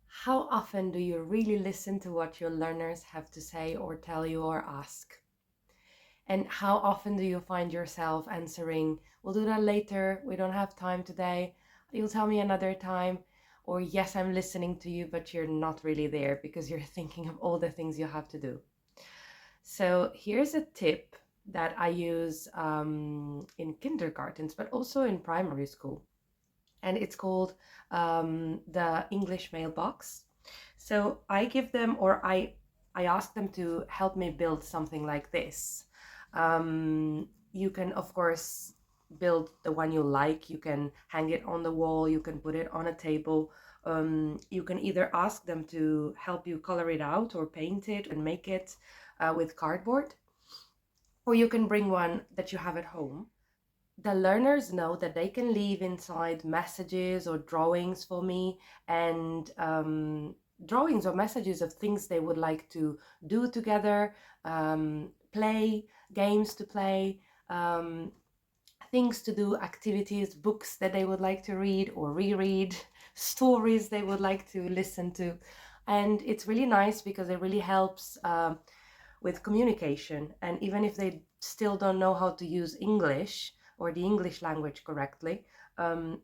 How often do you really listen to what your learners have to say or tell you or ask? And how often do you find yourself answering, we'll do that later, we don't have time today, you'll tell me another time, or yes, I'm listening to you, but you're not really there because you're thinking of all the things you have to do. So here's a tip that I use in kindergartens, but also in primary school. And it's called the English Mailbox. So I give them, or I ask them to help me build something like this. You can, of course, build the one you like. You can hang it on the wall. You can put it on a table. You can either ask them to help you color it out or paint it and make it with cardboard, or you can bring one that you have at home. The learners know that they can leave inside messages or drawings for me, and drawings or messages of things they would like to do together, play, games to play, things to do, activities, books that they would like to read or reread, stories they would like to listen to. And it's really nice because it really helps with communication. And even if they still don't know how to use English or the English language correctly,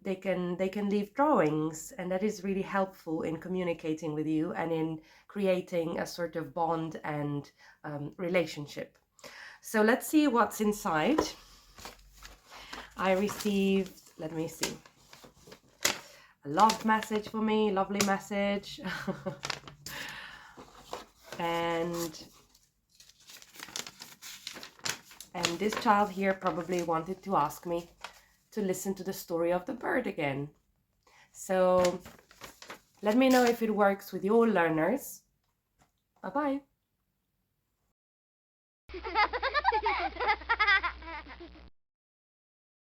they can leave drawings, and that is really helpful in communicating with you and in creating a sort of bond and relationship. So let's see what's inside. I received, let me see, a love message for me, lovely message. and this child here probably wanted to ask me to listen to the story of the bird again. So let me know if it works with your learners. Bye-bye.